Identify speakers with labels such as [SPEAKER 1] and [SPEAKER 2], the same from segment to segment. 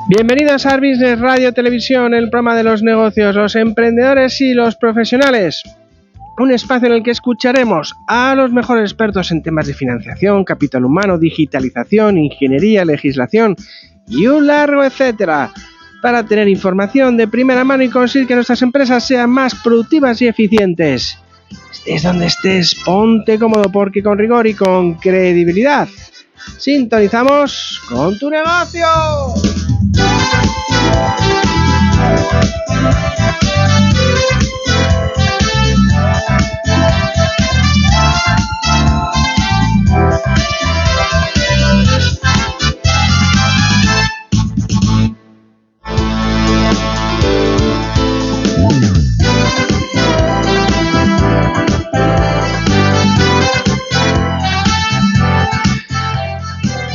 [SPEAKER 1] Bienvenidos a Business Radio Televisión, el programa de los negocios, los emprendedores y los profesionales. Un espacio en el que escucharemos a los mejores expertos en temas de financiación, capital humano, digitalización, ingeniería, legislación y un largo etcétera, para tener información de primera mano y conseguir que nuestras empresas sean más productivas y eficientes. Estés donde estés, ponte cómodo porque con rigor y con credibilidad sintonizamos con tu negocio.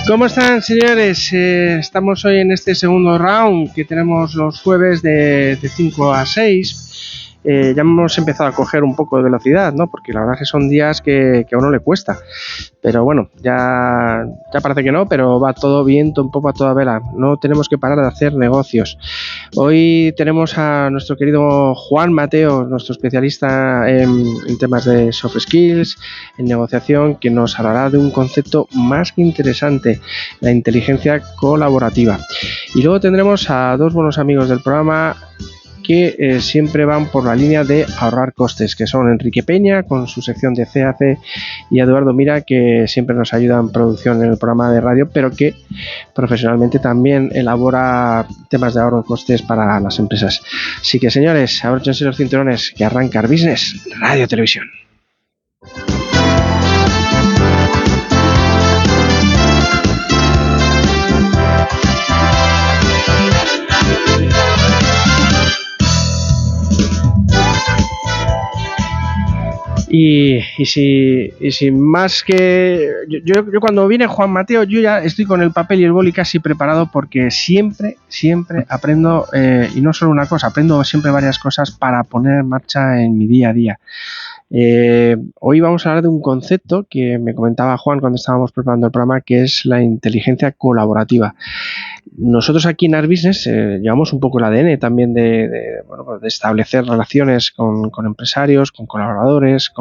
[SPEAKER 1] ¿Cómo están, señores? Estamos hoy en este segundo round que tenemos los jueves de 5 a 6. Ya hemos empezado a coger un poco de velocidad, ¿no? Porque la verdad es que son días que a uno le cuesta. Pero bueno, ya parece que no, pero va todo viento, un poco a toda vela. No tenemos que parar de hacer negocios. Hoy tenemos a nuestro querido Juan Mateo, nuestro especialista en temas de soft skills, en negociación, que nos hablará de un concepto más que interesante, la inteligencia colaborativa. Y luego tendremos a dos buenos amigos del programa que siempre van por la línea de ahorrar costes, que son Enrique Peña con su sección de CAC y Eduardo Mira, que siempre nos ayuda en producción en el programa de radio, pero que profesionalmente también elabora temas de ahorro de costes para las empresas. Así que, señores, abróchense los cinturones, que arranca Business Radio Televisión. Y sin más que... Yo cuando viene Juan Mateo, yo ya estoy con el papel y el boli casi preparado, porque siempre aprendo, y no solo una cosa, aprendo siempre varias cosas para poner en marcha en mi día a día. Hoy vamos a hablar de un concepto que me comentaba Juan cuando estábamos preparando el programa, que es la inteligencia colaborativa. Nosotros aquí en Art Business llevamos un poco el ADN también de establecer relaciones con empresarios, con colaboradores,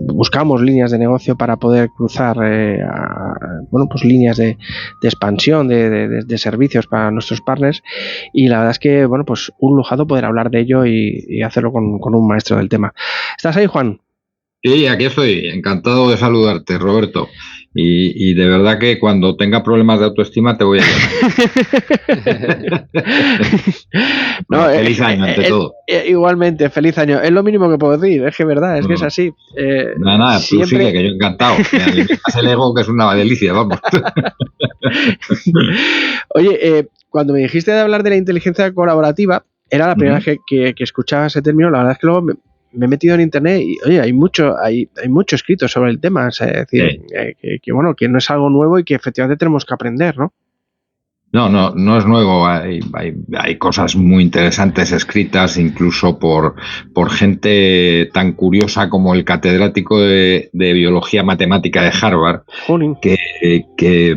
[SPEAKER 1] buscamos líneas de negocio para poder cruzar líneas de expansión de servicios para nuestros partners, y la verdad es que un lujado poder hablar de ello y hacerlo con un maestro del tema. ¿Estás ahí, Juan?
[SPEAKER 2] Sí, aquí estoy, encantado de saludarte, Roberto. Y de verdad que cuando tenga problemas de autoestima te voy a llamar. Feliz año ante todo.
[SPEAKER 1] Igualmente, feliz año. Es lo mínimo que puedo decir, es que es verdad, es que es así.
[SPEAKER 2] Nada, siempre... tú sigue, que yo encantado. Me alimentas el ego, que es una delicia, vamos.
[SPEAKER 1] Oye, cuando me dijiste de hablar de la inteligencia colaborativa, era la primera vez que escuchaba ese término. La verdad es que luego me he metido en internet y, oye, hay mucho escrito sobre el tema, o sea, es decir, que no es algo nuevo y que efectivamente tenemos que aprender, ¿no?
[SPEAKER 2] No es nuevo. Hay cosas muy interesantes escritas incluso por gente tan curiosa como el catedrático de biología matemática de Harvard, que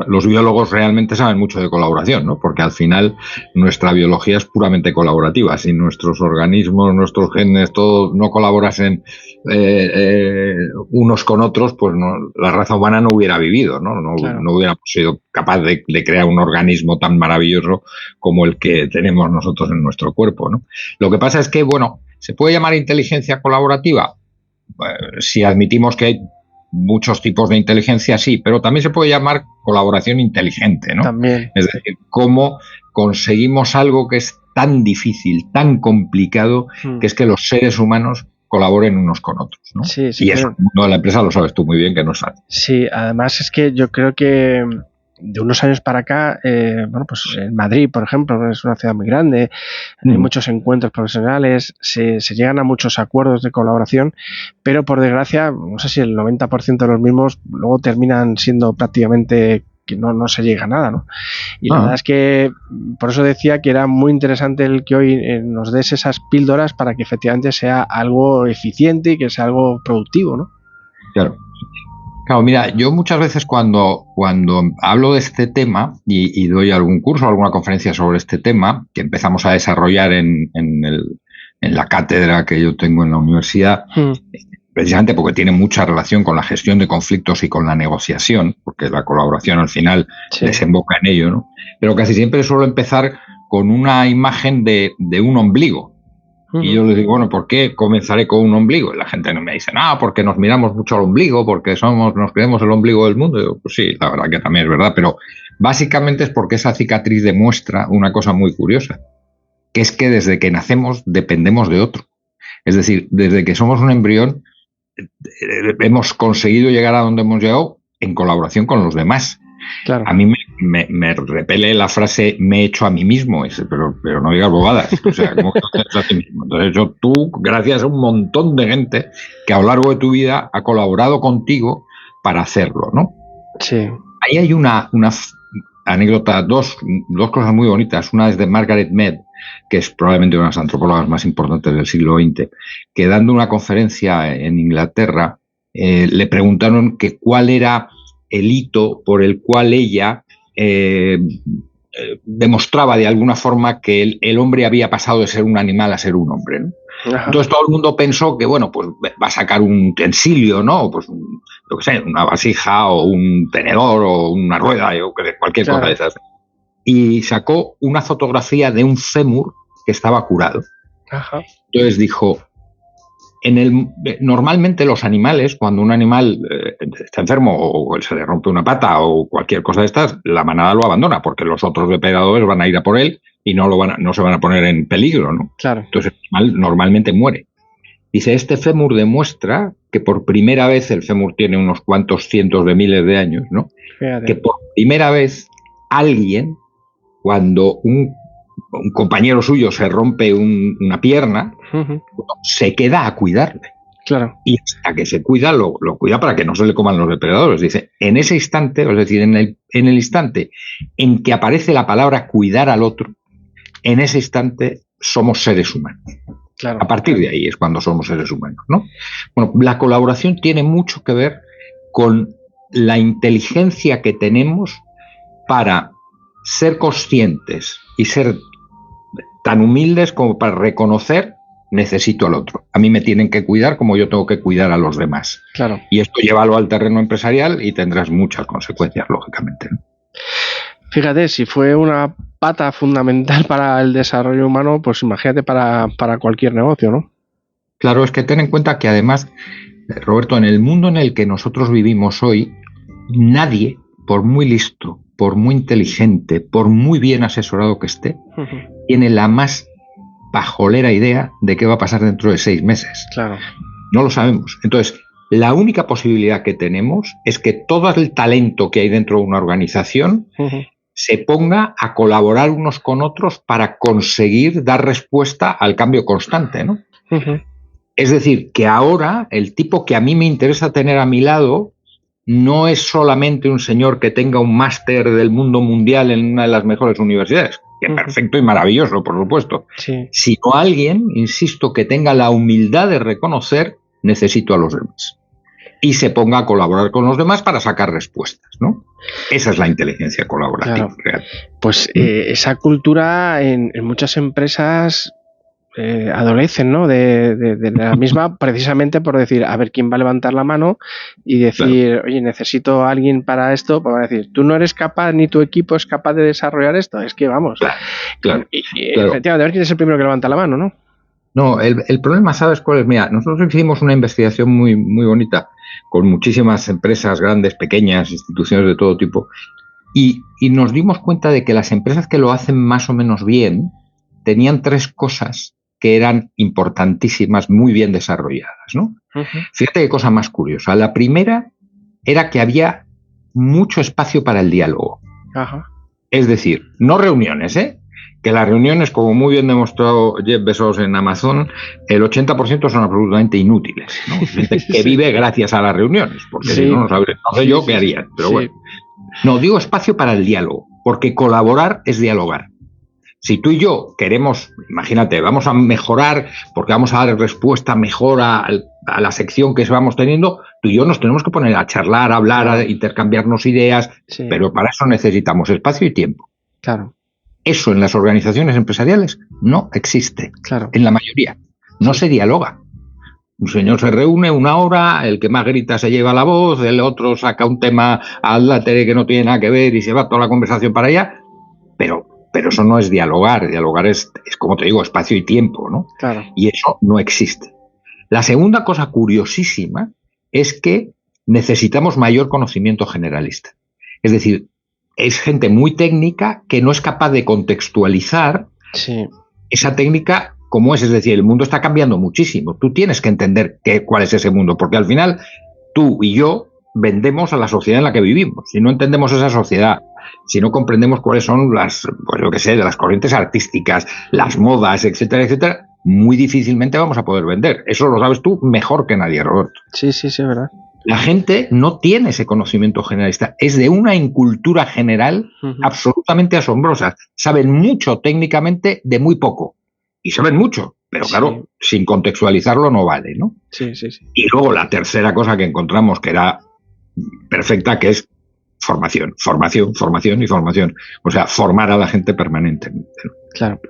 [SPEAKER 2] los biólogos realmente saben mucho de colaboración, ¿no? Porque al final nuestra biología es puramente colaborativa. Si nuestros organismos, nuestros genes, todo no colaborasen unos con otros, pues la raza humana no hubiera vivido, ¿no? No hubiéramos sido capaz de crear un organismo tan maravilloso como el que tenemos nosotros en nuestro cuerpo, ¿no? Lo que pasa es que, ¿se puede llamar inteligencia colaborativa? Si admitimos que hay muchos tipos de inteligencia, sí, pero también se puede llamar colaboración inteligente, ¿no?
[SPEAKER 1] También.
[SPEAKER 2] Es decir, cómo conseguimos algo que es tan difícil, tan complicado, que es que los seres humanos colaboren unos con otros, ¿no?
[SPEAKER 1] Sí,
[SPEAKER 2] y eso, el mundo de la empresa lo sabes tú muy bien que no es fácil.
[SPEAKER 1] Sí, además es que yo creo que de unos años para acá, en Madrid, por ejemplo, es una ciudad muy grande, hay muchos encuentros profesionales, se llegan a muchos acuerdos de colaboración, pero por desgracia, no sé si el 90% de los mismos luego terminan siendo prácticamente que no se llega a nada, ¿no? Y la verdad es que por eso decía que era muy interesante el que hoy nos des esas píldoras para que efectivamente sea algo eficiente y que sea algo productivo, ¿no?
[SPEAKER 2] Claro. Claro, mira, yo muchas veces cuando hablo de este tema y doy algún curso, alguna conferencia sobre este tema, que empezamos a desarrollar en la cátedra que yo tengo en la universidad, precisamente porque tiene mucha relación con la gestión de conflictos y con la negociación, porque la colaboración al final desemboca en ello, ¿no? Pero casi siempre suelo empezar con una imagen de un ombligo. Y yo les digo, bueno, ¿por qué comenzaré con un ombligo? Y la gente no me dice, no, porque nos miramos mucho al ombligo, porque nos creemos el ombligo del mundo. Y digo, pues sí, la verdad que también es verdad, pero básicamente es porque esa cicatriz demuestra una cosa muy curiosa, que es que desde que nacemos dependemos de otro. Es decir, desde que somos un embrión hemos conseguido llegar a donde hemos llegado en colaboración con los demás. Claro. A mí me repele la frase me he hecho a mí mismo, pero no digas bobadas. O sea, ¿cómo que te has hecho a ti mismo? Entonces, tú, gracias a un montón de gente que a lo largo de tu vida ha colaborado contigo para hacerlo, ¿no?
[SPEAKER 1] Sí.
[SPEAKER 2] Ahí hay una anécdota, dos cosas muy bonitas. Una es de Margaret Mead, que es probablemente una de las antropólogas más importantes del siglo XX, que dando una conferencia en Inglaterra le preguntaron que cuál era el hito por el cual ella demostraba de alguna forma que el hombre había pasado de ser un animal a ser un hombre, ¿no? Entonces todo el mundo pensó que, bueno, pues va a sacar un utensilio, ¿no? Pues lo que sé, una vasija o un tenedor o una rueda o cualquier cosa de esas. Y sacó una fotografía de un fémur que estaba curado. Ajá. Entonces dijo, normalmente los animales, cuando un animal está enfermo o se le rompe una pata o cualquier cosa de estas, la manada lo abandona porque los otros depredadores van a ir a por él y no se van a poner en peligro, ¿no?
[SPEAKER 1] Claro.
[SPEAKER 2] Entonces el animal normalmente muere. Dice, este fémur demuestra que por primera vez, el fémur tiene unos cuantos cientos de miles de años, ¿no? Fíjate. Que por primera vez alguien, cuando un compañero suyo se rompe una pierna, se queda a cuidarle.
[SPEAKER 1] Claro.
[SPEAKER 2] Y hasta que se cuida, lo cuida para que no se le coman los depredadores. Dice, en ese instante, es decir, en el instante en que aparece la palabra cuidar al otro, en ese instante somos seres humanos.
[SPEAKER 1] Claro.
[SPEAKER 2] A partir de ahí es cuando somos seres humanos, ¿no? Bueno, la colaboración tiene mucho que ver con la inteligencia que tenemos para ser conscientes y ser tan humildes como para reconocer necesito al otro. A mí me tienen que cuidar como yo tengo que cuidar a los demás.
[SPEAKER 1] Claro.
[SPEAKER 2] Y esto llévalo al terreno empresarial y tendrás muchas consecuencias, lógicamente, ¿no?
[SPEAKER 1] Fíjate, si fue una pata fundamental para el desarrollo humano, pues imagínate para cualquier negocio, ¿no?
[SPEAKER 2] Claro, es que ten en cuenta que además, Roberto, en el mundo en el que nosotros vivimos hoy, nadie, por muy listo, por muy inteligente, por muy bien asesorado que esté, tiene la más pajolera idea de qué va a pasar dentro de 6 meses.
[SPEAKER 1] Claro.
[SPEAKER 2] No lo sabemos. Entonces, la única posibilidad que tenemos es que todo el talento que hay dentro de una organización se ponga a colaborar unos con otros para conseguir dar respuesta al cambio constante, ¿no? Es decir, que ahora el tipo que a mí me interesa tener a mi lado no es solamente un señor que tenga un máster del mundo mundial en una de las mejores universidades, que perfecto y maravilloso, por supuesto, sino alguien, insisto, que tenga la humildad de reconocer necesito a los demás y se ponga a colaborar con los demás para sacar respuestas, ¿no? Esa es la inteligencia colaborativa.
[SPEAKER 1] Claro. Pues esa cultura en muchas empresas adolecen, ¿no? De la misma, precisamente por decir, a ver quién va a levantar la mano y decir, claro, oye, necesito a alguien para esto, para decir, tú no eres capaz, ni tu equipo es capaz de desarrollar esto, es que vamos.
[SPEAKER 2] Claro.
[SPEAKER 1] Efectivamente, a ver quién es el primero que levanta la mano, ¿no?
[SPEAKER 2] No, el problema, ¿sabes cuál es? Mira, nosotros hicimos una investigación muy, muy bonita con muchísimas empresas grandes, pequeñas, instituciones de todo tipo, y nos dimos cuenta de que las empresas que lo hacen más o menos bien tenían 3 cosas que eran importantísimas, muy bien desarrolladas, ¿no? Fíjate qué cosa más curiosa. La primera era que había mucho espacio para el diálogo. Es decir, no reuniones, que las reuniones, como muy bien demostrado Jeff Bezos en Amazon, el 80% son absolutamente inútiles, ¿no? Gente que vive gracias a las reuniones, porque si no, no sé yo qué harían, pero bueno. No, digo espacio para el diálogo, porque colaborar es dialogar. Si tú y yo queremos, imagínate, vamos a mejorar porque vamos a dar respuesta mejor a la sección que vamos teniendo, Tú y yo nos tenemos que poner a charlar, a hablar, a intercambiarnos ideas,
[SPEAKER 1] Sí.
[SPEAKER 2] pero para eso necesitamos espacio y tiempo.
[SPEAKER 1] Claro.
[SPEAKER 2] Eso en las organizaciones empresariales no existe,
[SPEAKER 1] Claro.
[SPEAKER 2] en la mayoría. No se dialoga. Un señor se reúne una hora, el que más grita se lleva la voz, el otro saca un tema al látere que no tiene nada que ver y se va toda la conversación para allá, pero eso no es dialogar. Dialogar es como te digo, espacio y tiempo, ¿no?
[SPEAKER 1] Claro.
[SPEAKER 2] Y eso no existe. La segunda cosa curiosísima es que necesitamos mayor conocimiento generalista. Es decir, es gente muy técnica que no es capaz de contextualizar esa técnica como es. Es decir, el mundo está cambiando muchísimo. Tú tienes que entender cuál es ese mundo, porque al final tú y yo vendemos a la sociedad en la que vivimos. Si no entendemos esa sociedad, si no comprendemos cuáles son las corrientes artísticas, las modas, etcétera, etcétera, muy difícilmente vamos a poder vender. Eso lo sabes tú mejor que nadie, Roberto.
[SPEAKER 1] Sí, es verdad.
[SPEAKER 2] La gente no tiene ese conocimiento generalista. Es de una incultura general absolutamente asombrosa. Saben mucho técnicamente de muy poco. Y saben mucho, pero claro, sin contextualizarlo no vale, ¿no?
[SPEAKER 1] Sí.
[SPEAKER 2] Y luego la tercera cosa que encontramos que era perfecta, que es formación. O sea, formar a la gente permanentemente, ¿no?
[SPEAKER 1] Claro.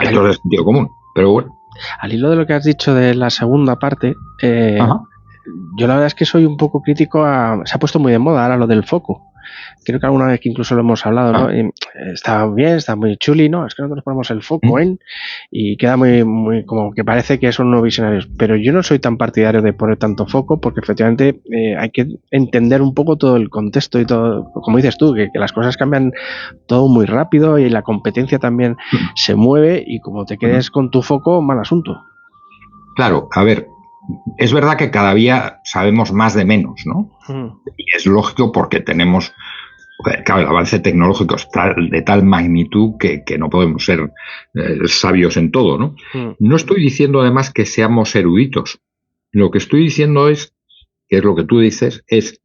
[SPEAKER 2] Esto es de sentido común, pero bueno.
[SPEAKER 1] Al hilo de lo que has dicho de la segunda parte, yo la verdad es que soy un poco crítico se ha puesto muy de moda ahora lo del foco. Creo que alguna vez que incluso lo hemos hablado, ¿no? Y está bien, está muy chuli, ¿no? Es que nosotros ponemos el foco y queda muy como que parece que son nuevos visionarios. Pero yo no soy tan partidario de poner tanto foco porque efectivamente hay que entender un poco todo el contexto y todo, como dices tú, que las cosas cambian todo muy rápido y la competencia también se mueve y como te quedes con tu foco, mal asunto.
[SPEAKER 2] Claro, a ver, es verdad que cada día sabemos más de menos, ¿no? Y es lógico porque tenemos, claro, el avance tecnológico es de tal magnitud que no podemos ser sabios en todo, ¿no? No estoy diciendo además que seamos eruditos. Lo que estoy diciendo es, que es lo que tú dices, es,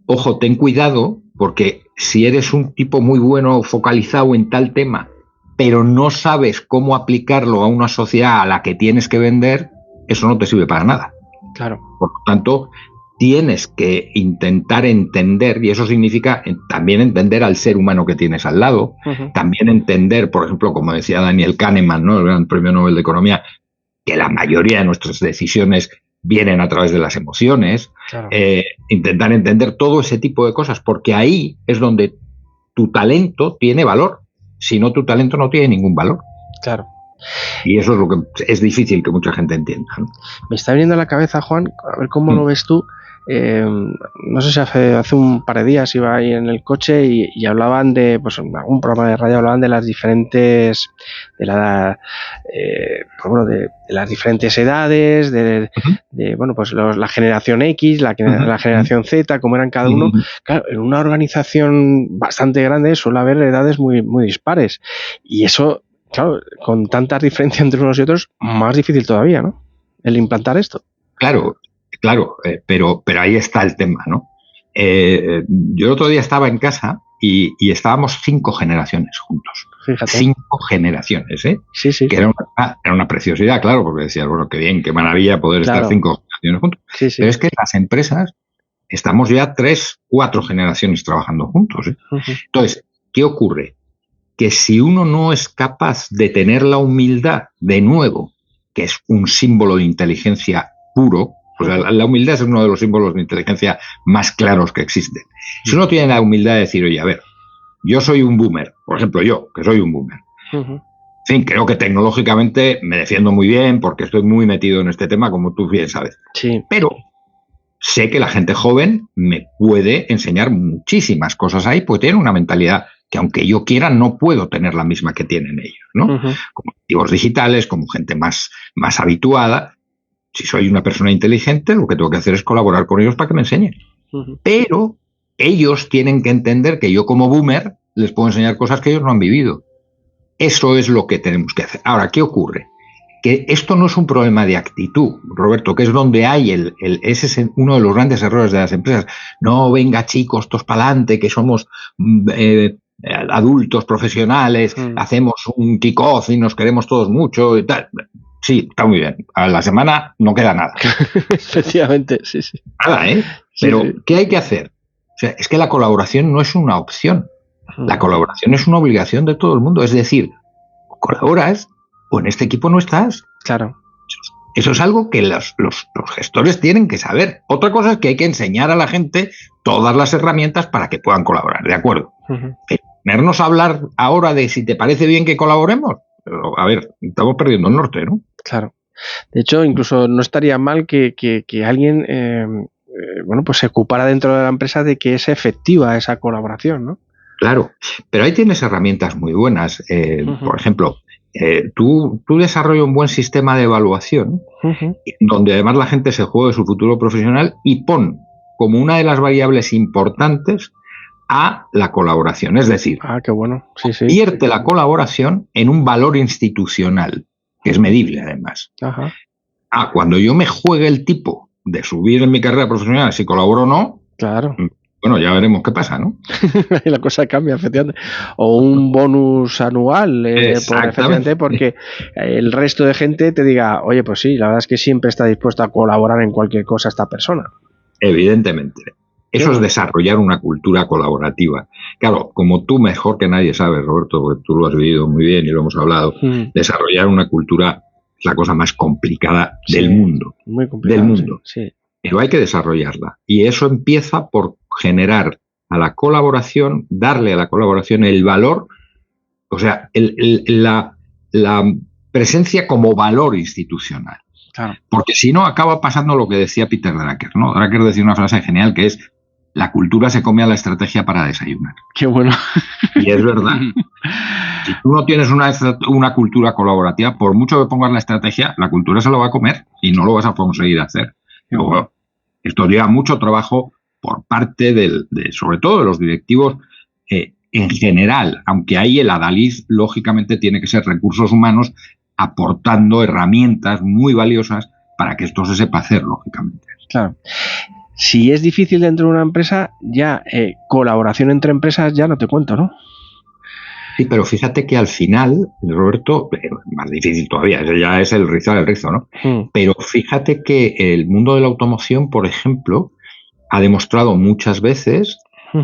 [SPEAKER 2] ojo, ten cuidado porque si eres un tipo muy bueno focalizado en tal tema, pero no sabes cómo aplicarlo a una sociedad a la que tienes que vender, eso no te sirve para nada.
[SPEAKER 1] Claro.
[SPEAKER 2] Por lo tanto, tienes que intentar entender, y eso significa también entender al ser humano que tienes al lado, también entender, por ejemplo, como decía Daniel Kahneman, ¿no?, el gran premio Nobel de Economía, que la mayoría de nuestras decisiones vienen a través de las emociones. Claro. Intentar entender todo ese tipo de cosas, porque ahí es donde tu talento tiene valor. Si no, tu talento no tiene ningún valor.
[SPEAKER 1] Claro.
[SPEAKER 2] Y eso es lo que es difícil que mucha gente entienda, ¿no?
[SPEAKER 1] Me está viniendo a la cabeza, Juan, a ver cómo lo ves tú. No sé si hace un par de días iba ahí en el coche y hablaban de, pues en algún programa de radio hablaban de las diferentes, de las diferentes edades, bueno, pues la generación X, la generación Z, cómo eran cada uno. Claro, en una organización bastante grande suele haber edades muy, muy dispares. Y eso, claro, con tanta diferencia entre unos y otros, más difícil todavía, ¿no?, el implantar esto.
[SPEAKER 2] Claro, pero ahí está el tema, ¿no? Yo el otro día estaba en casa y estábamos 5 generaciones juntos.
[SPEAKER 1] Fíjate.
[SPEAKER 2] 5 generaciones, ¿eh?
[SPEAKER 1] Sí.
[SPEAKER 2] Que era una preciosidad, claro, porque decías, bueno, qué bien, qué maravilla poder estar 5 generaciones juntos.
[SPEAKER 1] Sí.
[SPEAKER 2] Pero es que las empresas estamos ya 3, 4 generaciones trabajando juntos, ¿eh? Entonces, ¿qué ocurre? Que si uno no es capaz de tener la humildad, de nuevo, que es un símbolo de inteligencia puro, pues la humildad es uno de los símbolos de inteligencia más claros que existen. Si uno tiene la humildad de decir, oye, a ver, yo soy un boomer, por ejemplo yo, que soy un boomer. En fin, creo que tecnológicamente me defiendo muy bien porque estoy muy metido en este tema, como tú bien sabes.
[SPEAKER 1] Sí.
[SPEAKER 2] Pero sé que la gente joven me puede enseñar muchísimas cosas ahí, pues tienen una mentalidad que aunque yo quiera no puedo tener la misma que tienen ellos, ¿no? Como activos digitales, como gente más habituada. Si soy una persona inteligente, lo que tengo que hacer es colaborar con ellos para que me enseñen. Pero ellos tienen que entender que yo como boomer les puedo enseñar cosas que ellos no han vivido. Eso es lo que tenemos que hacer. Ahora, ¿qué ocurre? Que esto no es un problema de actitud, Roberto, que es donde hay ese es uno de los grandes errores de las empresas. No, venga chicos, todos para adelante, que somos adultos profesionales, hacemos un kick-off y nos queremos todos mucho y tal. Sí, está muy bien. A la semana no queda nada.
[SPEAKER 1] Efectivamente, sí, sí.
[SPEAKER 2] Nada, ¿eh? Pero,
[SPEAKER 1] Sí, sí.
[SPEAKER 2] ¿qué hay que hacer? O sea, es que la colaboración no es una opción. La colaboración es una obligación de todo el mundo. Es decir, o colaboras o en este equipo no estás.
[SPEAKER 1] Claro.
[SPEAKER 2] Eso es algo que los gestores tienen que saber. Otra cosa es que hay que enseñar a la gente todas las herramientas para que puedan colaborar, ¿de acuerdo? Ponernos a hablar ahora de si te parece bien que colaboremos. Pero, a ver, estamos perdiendo el norte, ¿no?
[SPEAKER 1] Claro. De hecho, incluso no estaría mal que alguien bueno, pues se ocupara dentro de la empresa de que es efectiva esa colaboración, ¿no?
[SPEAKER 2] Claro, pero ahí tienes herramientas muy buenas. Por ejemplo, tú desarrollas un buen sistema de evaluación donde además la gente se juegue su futuro profesional y pon como una de las variables importantes a la colaboración. Es decir,
[SPEAKER 1] qué bueno. Sí, sí.
[SPEAKER 2] convierte la colaboración en un valor institucional, que es medible además.
[SPEAKER 1] Ajá.
[SPEAKER 2] Cuando yo me juegue el tipo de subir en mi carrera profesional, si colaboro o no,
[SPEAKER 1] claro.
[SPEAKER 2] Bueno, ya veremos qué pasa, ¿no?
[SPEAKER 1] Y la cosa cambia, efectivamente. O un bonus anual, efectivamente, porque el resto de gente te diga, oye, pues sí, la verdad es que siempre está dispuesto a colaborar en cualquier cosa esta persona.
[SPEAKER 2] Evidentemente. Eso es desarrollar una cultura colaborativa. Claro, como tú mejor que nadie sabes, Roberto, porque tú lo has vivido muy bien y lo hemos hablado, desarrollar una cultura es la cosa más complicada del mundo.
[SPEAKER 1] Muy complicada.
[SPEAKER 2] Del mundo.
[SPEAKER 1] Sí.
[SPEAKER 2] Pero hay que desarrollarla. Y eso empieza por generar a la colaboración, darle a la colaboración el valor, o sea, la presencia como valor institucional.
[SPEAKER 1] Claro.
[SPEAKER 2] Porque si no, acaba pasando lo que decía Peter Drucker, ¿no? Drucker decía una frase genial que es: la cultura se come a la estrategia para desayunar.
[SPEAKER 1] Qué bueno.
[SPEAKER 2] Y es verdad. Si tú no tienes una cultura colaborativa, por mucho que pongas la estrategia, la cultura se lo va a comer y no lo vas a conseguir hacer. Luego, esto lleva mucho trabajo por parte sobre todo de los directivos en general, aunque ahí el adalid lógicamente tiene que ser recursos humanos aportando herramientas muy valiosas para que esto se sepa hacer, lógicamente.
[SPEAKER 1] Claro. Si es difícil dentro de una empresa, ya colaboración entre empresas ya no te cuento, ¿no?
[SPEAKER 2] Sí, pero fíjate que al final, Roberto, más difícil todavía, ese ya es el rizar el rizo, ¿no? Pero fíjate que el mundo de la automoción, por ejemplo, ha demostrado muchas veces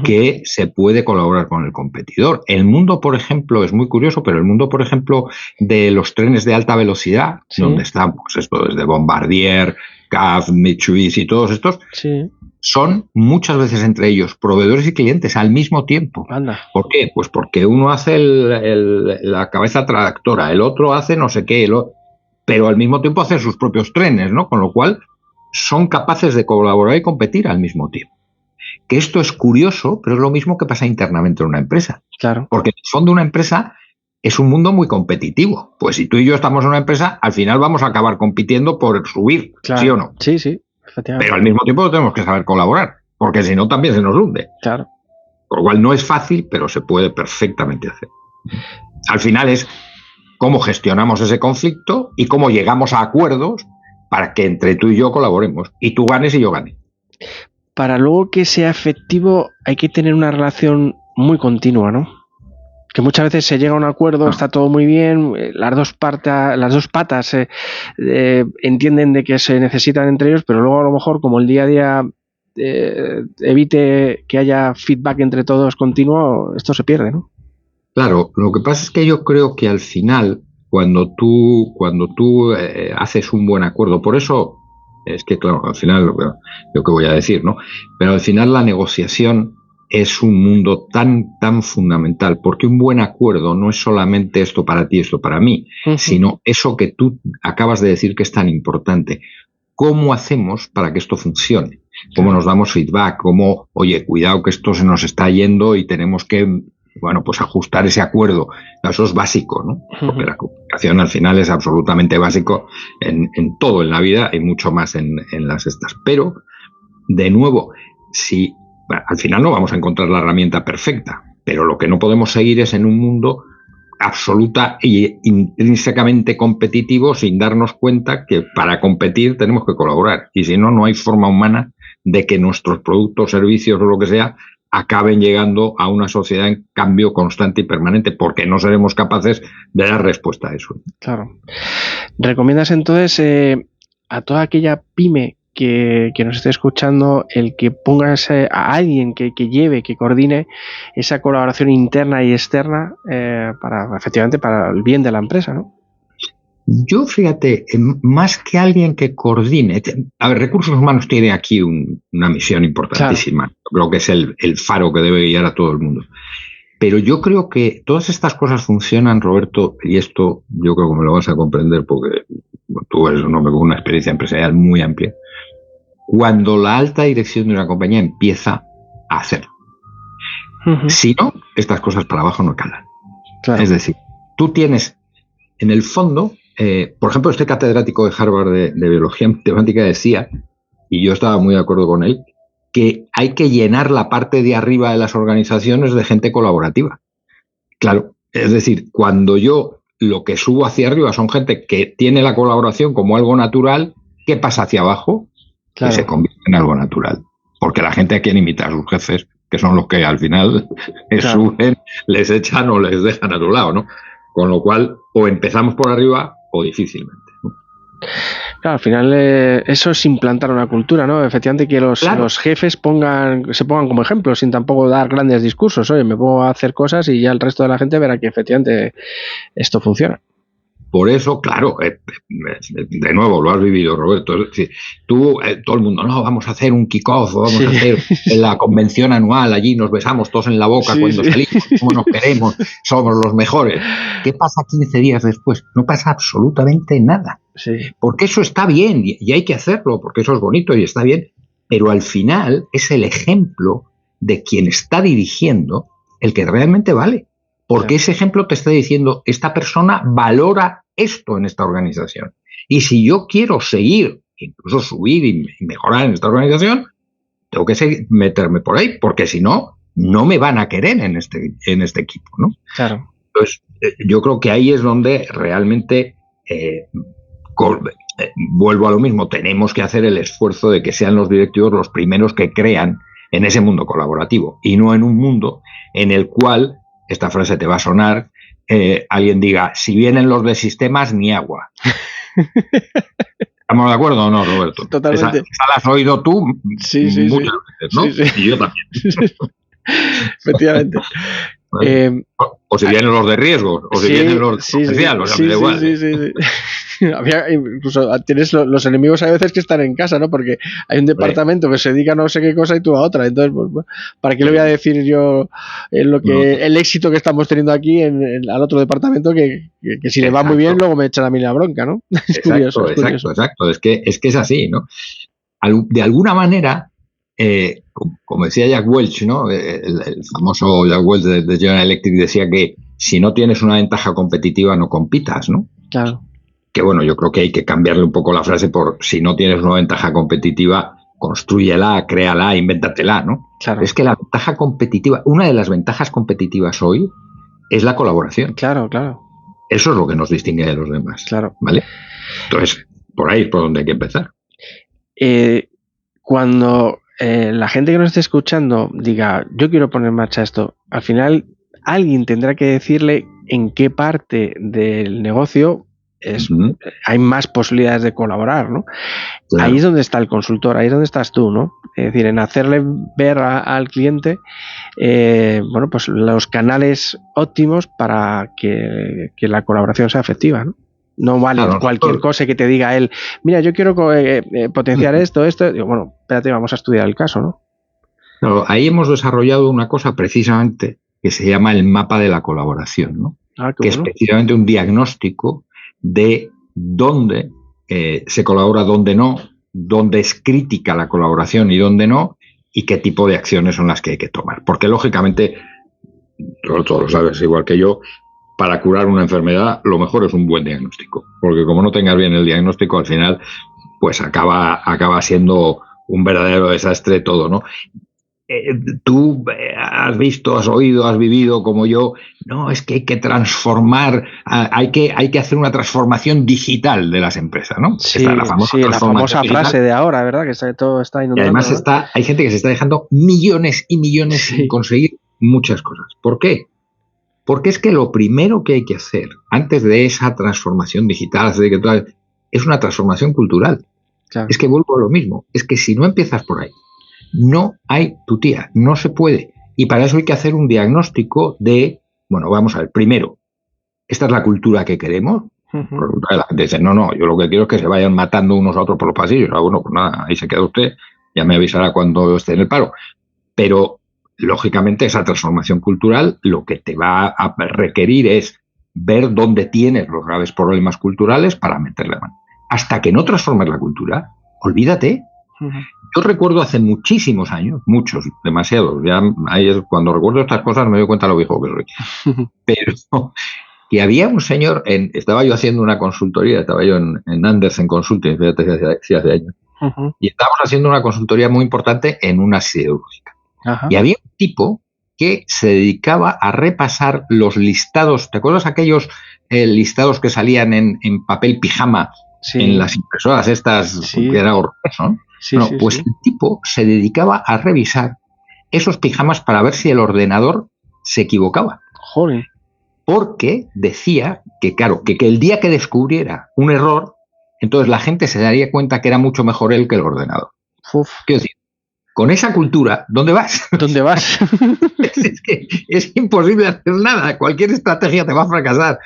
[SPEAKER 2] que se puede colaborar con el competidor. El mundo, por ejemplo, es muy curioso, pero el mundo, por ejemplo, de los trenes de alta velocidad, donde están, pues esto desde Bombardier, CAF, Mitsubishi y todos estos, son muchas veces entre ellos proveedores y clientes al mismo tiempo.
[SPEAKER 1] Anda.
[SPEAKER 2] ¿Por qué? Pues porque uno hace la cabeza tractora, el otro hace no sé qué, pero al mismo tiempo hacen sus propios trenes, ¿no? Con lo cual son capaces de colaborar y competir al mismo tiempo. Que esto es curioso, pero es lo mismo que pasa internamente en una empresa.
[SPEAKER 1] Claro.
[SPEAKER 2] Porque en el fondo una empresa es un mundo muy competitivo. Pues si tú y yo estamos en una empresa, al final vamos a acabar compitiendo por subir,
[SPEAKER 1] claro.
[SPEAKER 2] ¿sí o no?
[SPEAKER 1] Sí, sí, efectivamente.
[SPEAKER 2] Pero al mismo tiempo tenemos que saber colaborar, porque si no también se nos hunde.
[SPEAKER 1] Claro.
[SPEAKER 2] Por lo cual no es fácil, pero se puede perfectamente hacer. Al final es cómo gestionamos ese conflicto y cómo llegamos a acuerdos para que entre tú y yo colaboremos. Y tú ganes y yo gane.
[SPEAKER 1] Para luego que sea efectivo hay que tener una relación muy continua, ¿no? Que muchas veces se llega a un acuerdo, está todo muy bien, las dos patas entienden de que se necesitan entre ellos, pero luego a lo mejor como el día a día evite que haya feedback entre todos continuo, esto se pierde, ¿no?
[SPEAKER 2] Claro, lo que pasa es que yo creo que al final, cuando tú haces un buen acuerdo, por eso es que, claro, al final, yo qué voy a decir, ¿no? Pero al final la negociación es un mundo tan fundamental, porque un buen acuerdo no es solamente esto para ti, esto para mí, sino eso que tú acabas de decir que es tan importante. ¿Cómo hacemos para que esto funcione? ¿Cómo nos damos feedback? ¿Cómo, oye, cuidado que esto se nos está yendo y tenemos que, bueno, pues ajustar ese acuerdo? Eso es básico, ¿no? Porque la comunicación al final es absolutamente básico en todo en la vida y mucho más en las estas. Pero, de nuevo, si al final no vamos a encontrar la herramienta perfecta, pero lo que no podemos seguir es en un mundo absoluta e intrínsecamente competitivo sin darnos cuenta que para competir tenemos que colaborar y si no, no hay forma humana de que nuestros productos, servicios o lo que sea acaben llegando a una sociedad en cambio constante y permanente, porque no seremos capaces de dar respuesta a eso.
[SPEAKER 1] Claro. ¿Recomiendas entonces a toda aquella pyme que nos esté escuchando el que pongas a alguien que lleve, que coordine esa colaboración interna y externa efectivamente para el bien de la empresa, ¿no?
[SPEAKER 2] Yo, fíjate, más que alguien que coordine, a ver, Recursos Humanos tiene aquí una misión importantísima. Claro. Creo que es el faro que debe guiar a todo el mundo. Pero yo creo que todas estas cosas funcionan, Roberto, y esto yo creo que me lo vas a comprender porque tú eres un hombre con una experiencia empresarial muy amplia, cuando la alta dirección de una compañía empieza a hacerlo. Si no, estas cosas para abajo no calan. Claro. Es decir, tú tienes, en el fondo, por ejemplo, este catedrático de Harvard de biología matemática decía, y yo estaba muy de acuerdo con él, que hay que llenar la parte de arriba de las organizaciones de gente colaborativa. Claro, es decir, cuando yo lo que subo hacia arriba son gente que tiene la colaboración como algo natural, ¿qué pasa hacia abajo? Claro. Que se convierte en algo natural. Porque la gente a quien imita a sus jefes, que son los que al final suben, les echan o les dejan a tu lado, ¿no? Con lo cual, o empezamos por arriba o difícilmente, ¿no?
[SPEAKER 1] Claro, al final eso es implantar una cultura, ¿no? Efectivamente que los jefes se pongan como ejemplo, sin tampoco dar grandes discursos. Oye, me pongo a hacer cosas y ya el resto de la gente verá que efectivamente esto funciona.
[SPEAKER 2] Por eso, claro, de nuevo, lo has vivido, Roberto. Es decir, tú, todo el mundo, no, vamos a hacer un kick-off, vamos a hacer la convención anual, allí nos besamos todos en la boca cuando salimos, cómo nos queremos, somos los mejores. ¿Qué pasa 15 días después? No pasa absolutamente nada. Sí. Porque eso está bien y hay que hacerlo, porque eso es bonito y está bien, pero al final es el ejemplo de quien está dirigiendo el que realmente vale. Porque ese ejemplo te está diciendo, esta persona valora esto en esta organización. Y si yo quiero seguir, incluso subir y mejorar en esta organización, tengo que meterme por ahí, porque si no, no me van a querer en este equipo, ¿no?
[SPEAKER 1] Claro.
[SPEAKER 2] Entonces, yo creo que ahí es donde realmente, vuelvo a lo mismo, tenemos que hacer el esfuerzo de que sean los directivos los primeros que crean en ese mundo colaborativo, y no en un mundo en el cual, esta frase te va a sonar, alguien diga, si vienen los de sistemas, ni agua. ¿Estamos de acuerdo o no, Roberto?
[SPEAKER 1] Totalmente.
[SPEAKER 2] Esa la has oído tú muchas veces, ¿no?
[SPEAKER 1] Sí.
[SPEAKER 2] Y yo también.
[SPEAKER 1] Efectivamente.
[SPEAKER 2] O si vienen los de riesgo, o si vienen los de comercial, o sea, me da igual.
[SPEAKER 1] Sí. Incluso tienes los enemigos a veces que están en casa, ¿no? Porque hay un departamento que se dedica a no sé qué cosa y tú a otra. Entonces, pues, ¿para qué le voy a decir yo el éxito que estamos teniendo aquí al otro departamento que si le va muy bien, luego me echan a mí la bronca, ¿no? Es curioso.
[SPEAKER 2] Es que es así, ¿no? De alguna manera, como decía Jack Welch, ¿no? El famoso Jack Welch de General Electric decía que si no tienes una ventaja competitiva no compitas, ¿no?
[SPEAKER 1] Claro.
[SPEAKER 2] Que bueno, yo creo que hay que cambiarle un poco la frase por si no tienes una ventaja competitiva, constrúyela, créala, invéntatela, ¿no?
[SPEAKER 1] Claro.
[SPEAKER 2] Es que la ventaja competitiva, una de las ventajas competitivas hoy es la colaboración.
[SPEAKER 1] Claro.
[SPEAKER 2] Eso es lo que nos distingue de los demás.
[SPEAKER 1] Claro.
[SPEAKER 2] ¿Vale? Entonces, por ahí es por donde hay que empezar.
[SPEAKER 1] Cuando la gente que nos esté escuchando diga, yo quiero poner en marcha esto, al final alguien tendrá que decirle en qué parte del negocio hay más posibilidades de colaborar, ¿no? Claro. Ahí es donde está el consultor, ahí es donde estás tú, ¿no? Es decir, en hacerle ver al cliente pues los canales óptimos para que la colaboración sea efectiva, ¿no? No vale cualquier cosa que te diga él, mira, yo quiero potenciar esto. Digo, bueno, espérate, vamos a estudiar el caso, ¿no?
[SPEAKER 2] Claro, ahí hemos desarrollado una cosa precisamente que se llama el mapa de la colaboración, ¿no? Que es precisamente un diagnóstico de dónde se colabora, dónde no, dónde es crítica la colaboración y dónde no, y qué tipo de acciones son las que hay que tomar. Porque, lógicamente, tú lo sabes igual que yo, para curar una enfermedad lo mejor es un buen diagnóstico. Porque como no tengas bien el diagnóstico, al final pues acaba siendo un verdadero desastre todo, ¿no? tú has visto, has oído, has vivido como yo. No, es que hay que transformar, hay que hacer una transformación digital de las empresas, ¿no?
[SPEAKER 1] Sí,
[SPEAKER 2] La famosa
[SPEAKER 1] sí, la famosa frase de ahora, ¿verdad? Que todo está
[SPEAKER 2] y
[SPEAKER 1] inundando,
[SPEAKER 2] además
[SPEAKER 1] ¿no?
[SPEAKER 2] hay gente que se está dejando millones y millones sin conseguir muchas cosas. ¿Por qué? Porque es que lo primero que hay que hacer antes de esa transformación digital es una transformación cultural. Claro. Es que vuelvo a lo mismo. Es que si no empiezas por ahí, no hay tutía, no se puede. Y para eso hay que hacer un diagnóstico de, bueno, vamos a ver, primero, ¿esta es la cultura que queremos? Uh-huh. La gente dice, no, yo lo que quiero es que se vayan matando unos a otros por los pasillos. Bueno, pues nada, ahí se queda usted, ya me avisará cuando esté en el paro. Pero, lógicamente, esa transformación cultural lo que te va a requerir es ver dónde tienes los graves problemas culturales para meterle mano. Hasta que no transformes la cultura, olvídate. Uh-huh. Yo recuerdo hace muchísimos años, muchos, demasiados, ya cuando recuerdo estas cosas me doy cuenta de lo viejo que soy, pero que había un señor, estaba yo haciendo una consultoría, estaba yo en Andersen Consulting, fíjate si hace años, uh-huh. Y estábamos haciendo una consultoría muy importante en una siderúrgica. Uh-huh. Y había un tipo que se dedicaba a repasar los listados, ¿te acuerdas aquellos listados que salían en papel pijama en las impresoras estas, que era horroroso, ¿no? El tipo se dedicaba a revisar esos pijamas para ver si el ordenador se equivocaba.
[SPEAKER 1] Joder.
[SPEAKER 2] Porque decía que, claro, que el día que descubriera un error, entonces la gente se daría cuenta que era mucho mejor él que el ordenador.
[SPEAKER 1] Uf.
[SPEAKER 2] Quiero decir, con esa cultura, ¿dónde vas?
[SPEAKER 1] ¿Dónde vas?
[SPEAKER 2] Es que es imposible hacer nada. Cualquier estrategia te va a fracasar.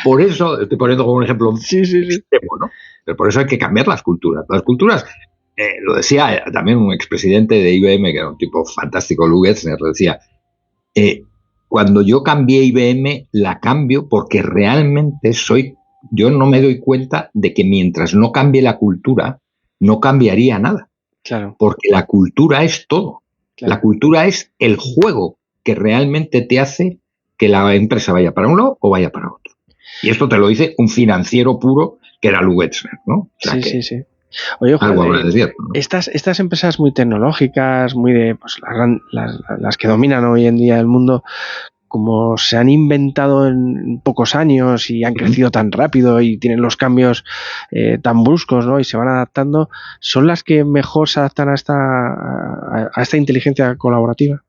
[SPEAKER 2] Por eso, estoy poniendo como un ejemplo extremo, ¿no? Pero por eso hay que cambiar las culturas. Las culturas, lo decía también un expresidente de IBM, que era un tipo fantástico, Lou Gerstner, decía, cuando yo cambié IBM, la cambio porque realmente yo no me doy cuenta de que mientras no cambie la cultura, no cambiaría nada.
[SPEAKER 1] Claro.
[SPEAKER 2] Porque la cultura es todo. Claro. La cultura es el juego que realmente te hace que la empresa vaya para un lado o vaya para otro. Y esto te lo dice un financiero puro que era Lou Gerstner, ¿no? O sea
[SPEAKER 1] sí. Oye, joder, ¿no? Estas empresas muy tecnológicas, muy de pues, las que dominan hoy en día el mundo, como se han inventado en pocos años y han crecido tan rápido y tienen los cambios tan bruscos, ¿no? Y se van adaptando, ¿son las que mejor se adaptan a esta inteligencia colaborativa?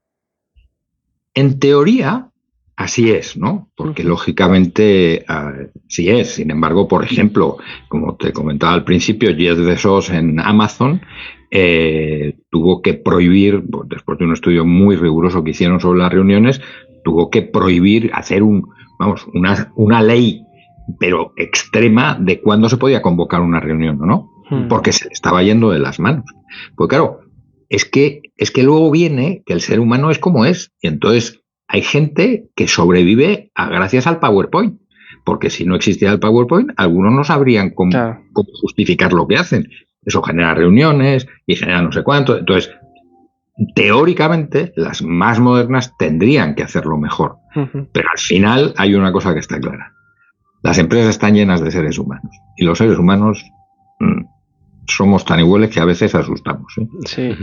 [SPEAKER 2] En teoría, así es, ¿no? Porque lógicamente sí es. Sin embargo, por ejemplo, como te comentaba al principio, Jeff Bezos en Amazon tuvo que prohibir, después de un estudio muy riguroso que hicieron sobre las reuniones, tuvo que prohibir hacer una ley, pero extrema, de cuándo se podía convocar una reunión, ¿no? Porque se le estaba yendo de las manos. Pues claro, es que luego viene que el ser humano es como es, y entonces hay gente que sobrevive gracias al PowerPoint, porque si no existiera el PowerPoint, algunos no sabrían cómo justificar lo que hacen. Eso genera reuniones y genera no sé cuánto. Entonces, teóricamente, las más modernas tendrían que hacerlo mejor. Uh-huh. Pero al final hay una cosa que está clara. Las empresas están llenas de seres humanos. Y los seres humanos somos tan iguales que a veces asustamos.
[SPEAKER 1] Sí.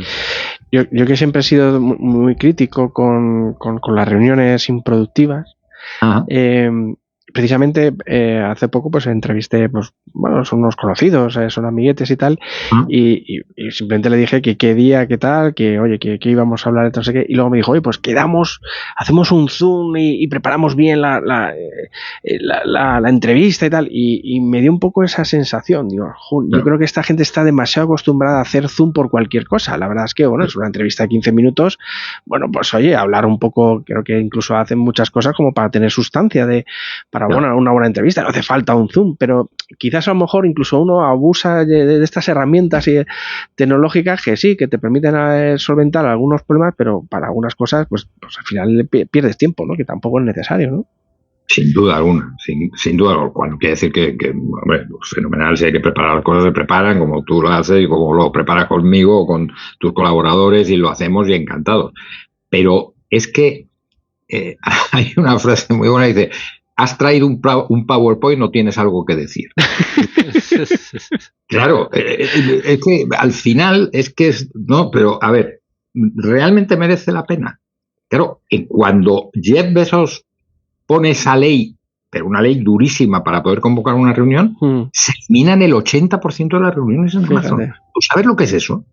[SPEAKER 1] Yo que siempre he sido muy crítico con las reuniones improductivas. Uh-huh. Precisamente hace poco pues entrevisté, pues bueno, son unos conocidos, son amiguetes y tal, y simplemente le dije que qué día, qué tal, que oye, que íbamos a hablar de no sé qué, y luego me dijo, oye, pues quedamos, hacemos un Zoom y preparamos bien la entrevista y tal, y me dio un poco esa sensación, digo, yo creo que esta gente está demasiado acostumbrada a hacer Zoom por cualquier cosa. La verdad es que, bueno, es una entrevista de 15 minutos, bueno, pues oye, hablar un poco, creo que incluso hacen muchas cosas como para tener sustancia para una buena entrevista, no hace falta un Zoom, pero quizás a lo mejor incluso uno abusa de estas herramientas tecnológicas que sí, que te permiten solventar algunos problemas, pero para algunas cosas, pues al final pierdes tiempo, ¿no? Que tampoco es necesario, ¿no?
[SPEAKER 2] Sin duda alguna, sin duda alguna. Cuando quiere decir que hombre, pues fenomenal, si hay que preparar las cosas, se preparan como tú lo haces y como lo preparas conmigo o con tus colaboradores y lo hacemos y encantados. Pero es que hay una frase muy buena que dice: has traído un PowerPoint, no tienes algo que decir. Claro, es que al final no, pero a ver, ¿realmente merece la pena? Claro, cuando Jeff Bezos pone esa ley, pero una ley durísima para poder convocar una reunión, se eliminan el 80% de las reuniones en Amazon. ¿Tú sabes lo que es eso?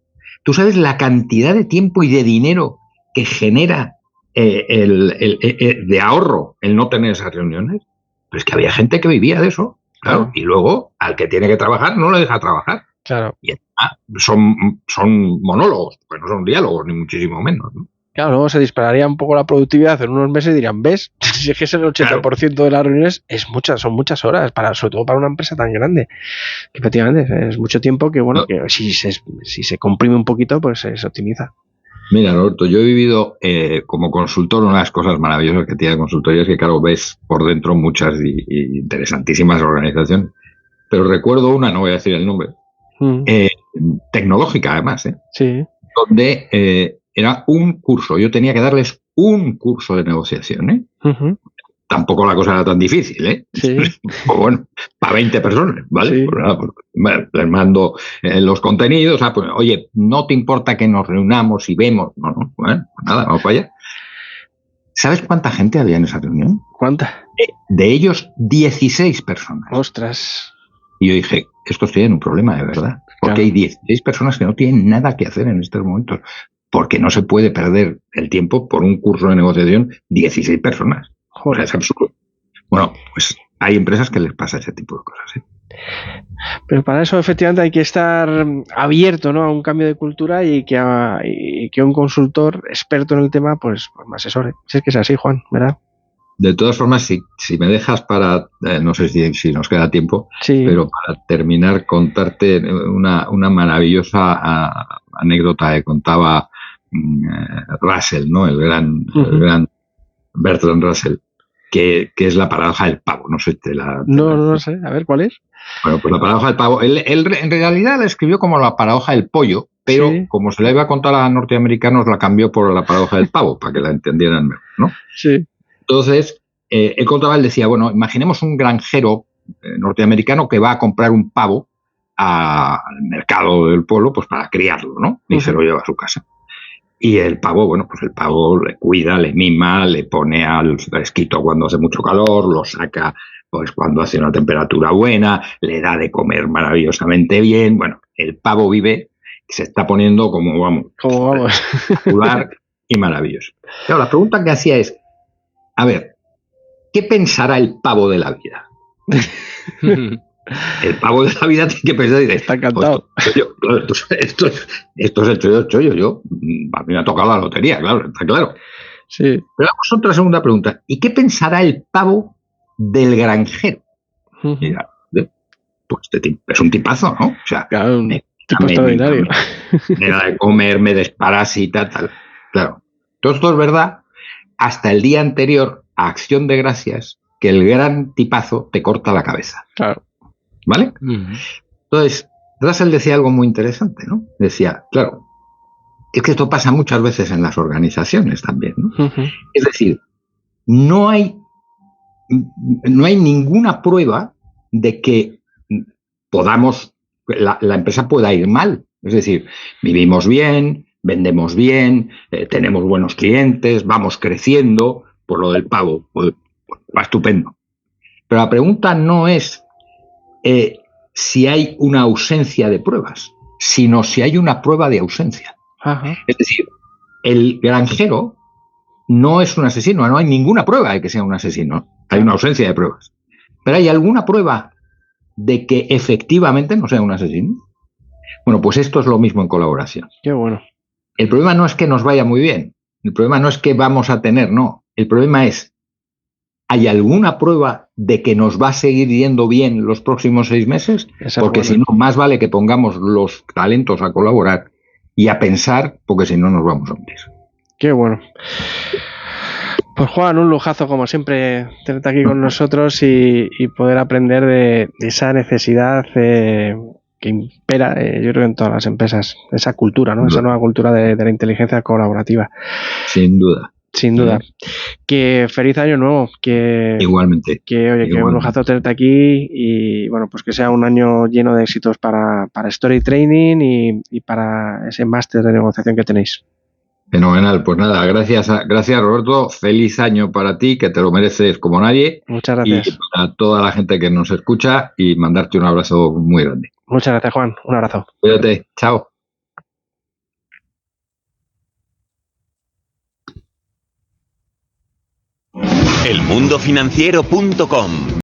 [SPEAKER 2] ¿Tú sabes la cantidad de tiempo y de dinero que genera de ahorro el no tener esas reuniones? Pero es que había gente que vivía de eso, claro, y luego al que tiene que trabajar no le deja trabajar.
[SPEAKER 1] Claro.
[SPEAKER 2] Y son monólogos, pues no son diálogos, ni muchísimo menos, ¿no?
[SPEAKER 1] Claro, luego se dispararía un poco la productividad en unos meses y dirían, ¿ves? Si es que es el 80% de las reuniones, son muchas horas, sobre todo para una empresa tan grande. Efectivamente, es mucho tiempo que, bueno, que si se comprime un poquito, pues se optimiza.
[SPEAKER 2] Mira, Roberto, yo he vivido como consultor, una de las cosas maravillosas que tiene la consultoría es que, claro, ves por dentro muchas y interesantísimas organizaciones. Pero recuerdo una, no voy a decir el nombre, tecnológica además,
[SPEAKER 1] sí.
[SPEAKER 2] Donde era un curso, yo tenía que darles un curso de negociación, Tampoco la cosa era tan difícil,
[SPEAKER 1] Sí.
[SPEAKER 2] Pues bueno, para 20 personas, ¿vale?
[SPEAKER 1] Sí.
[SPEAKER 2] Pues nada, pues, les mando los contenidos, pues, oye, ¿no te importa que nos reunamos y vemos? No, bueno, pues nada, vamos para allá. ¿Sabes cuánta gente había en esa reunión?
[SPEAKER 1] ¿Cuánta?
[SPEAKER 2] De ellos, 16 personas.
[SPEAKER 1] ¡Ostras!
[SPEAKER 2] Y yo dije, estos tienen un problema de verdad, porque hay 16 personas que no tienen nada que hacer en estos momentos, porque no se puede perder el tiempo por un curso de negociación 16 personas. O sea, es absurdo. Bueno, pues hay empresas que les pasa ese tipo de cosas,
[SPEAKER 1] Pero para eso efectivamente hay que estar abierto, ¿no?, a un cambio de cultura y que un consultor experto en el tema pues me asesore. Si es que es así, Juan, ¿verdad?
[SPEAKER 2] De todas formas, si me dejas para, no sé si nos queda tiempo,
[SPEAKER 1] sí,
[SPEAKER 2] pero para terminar, contarte una maravillosa anécdota que contaba Russell, ¿no? El gran Bertrand Russell, que es la paradoja del pavo. No sé,
[SPEAKER 1] no sé, a ver, ¿cuál es?
[SPEAKER 2] Bueno, pues la paradoja del pavo. Él en realidad la escribió como la paradoja del pollo, pero como se la iba a contar a norteamericanos, la cambió por la paradoja del pavo, para que la entendieran mejor, ¿no?
[SPEAKER 1] Sí.
[SPEAKER 2] Entonces, él decía, bueno, imaginemos un granjero norteamericano que va a comprar un pavo al mercado del pueblo, pues para criarlo, ¿no? Y se lo lleva a su casa. Y el pavo, bueno, pues el pavo le cuida, le mima, le pone al fresquito cuando hace mucho calor, lo saca pues cuando hace una temperatura buena, le da de comer maravillosamente bien. Bueno, el pavo vive, se está poniendo como espectacular y maravilloso. Claro, la pregunta que hacía es, a ver, ¿qué pensará el pavo de la vida? El pavo de la vida tiene que pensar y decir,
[SPEAKER 1] está encantado.
[SPEAKER 2] Esto es el chollo. A mí me ha tocado la lotería, claro, está claro.
[SPEAKER 1] Sí.
[SPEAKER 2] Pero vamos a otra segunda pregunta. ¿Y qué pensará el pavo del granjero? Mira, pues es un tipazo, ¿no? O sea,
[SPEAKER 1] claro, un tipo extraordinario.
[SPEAKER 2] Me da de comer, me desparasita, tal. Claro. Todo esto es verdad hasta el día anterior a Acción de Gracias, que el gran tipazo te corta la cabeza.
[SPEAKER 1] Claro.
[SPEAKER 2] ¿Vale? Entonces, Russell decía algo muy interesante, ¿no? Decía, claro, es que esto pasa muchas veces en las organizaciones también, ¿no? Es decir, no hay ninguna prueba de que la empresa pueda ir mal. Es decir, vivimos bien, vendemos bien, tenemos buenos clientes, vamos creciendo, por lo del pavo, pues, va estupendo. Pero la pregunta no es si hay una ausencia de pruebas, sino si hay una prueba de ausencia.
[SPEAKER 1] Ajá.
[SPEAKER 2] Es decir, el granjero no es un asesino, no hay ninguna prueba de que sea un asesino, hay una ausencia de pruebas. Pero ¿hay alguna prueba de que efectivamente no sea un asesino? Bueno, pues esto es lo mismo en colaboración.
[SPEAKER 1] Qué bueno.
[SPEAKER 2] El problema no es que nos vaya muy bien, el problema no es que vamos a tener, no, el problema es, ¿hay alguna prueba de que nos va a seguir yendo bien los próximos 6 meses? Porque si no, más vale que pongamos los talentos a colaborar y a pensar, porque si no nos vamos a hundir.
[SPEAKER 1] Qué bueno. Pues Juan, un lujazo como siempre tenerte aquí con nosotros y poder aprender de esa necesidad que impera, yo creo, en todas las empresas, esa cultura, ¿no? Esa nueva cultura de la inteligencia colaborativa.
[SPEAKER 2] Sin duda.
[SPEAKER 1] Sin duda. Que feliz año nuevo.
[SPEAKER 2] Igualmente.
[SPEAKER 1] Que un lujazo tenerte aquí y bueno, pues que sea un año lleno de éxitos para Story Training y para ese máster de negociación que tenéis.
[SPEAKER 2] Fenomenal, pues nada, gracias Roberto, feliz año para ti, que te lo mereces como nadie.
[SPEAKER 1] Muchas gracias.
[SPEAKER 2] Y para toda la gente que nos escucha, y mandarte un abrazo muy grande.
[SPEAKER 1] Muchas gracias, Juan, un abrazo.
[SPEAKER 2] Cuídate, chao.
[SPEAKER 3] elmundofinanciero.com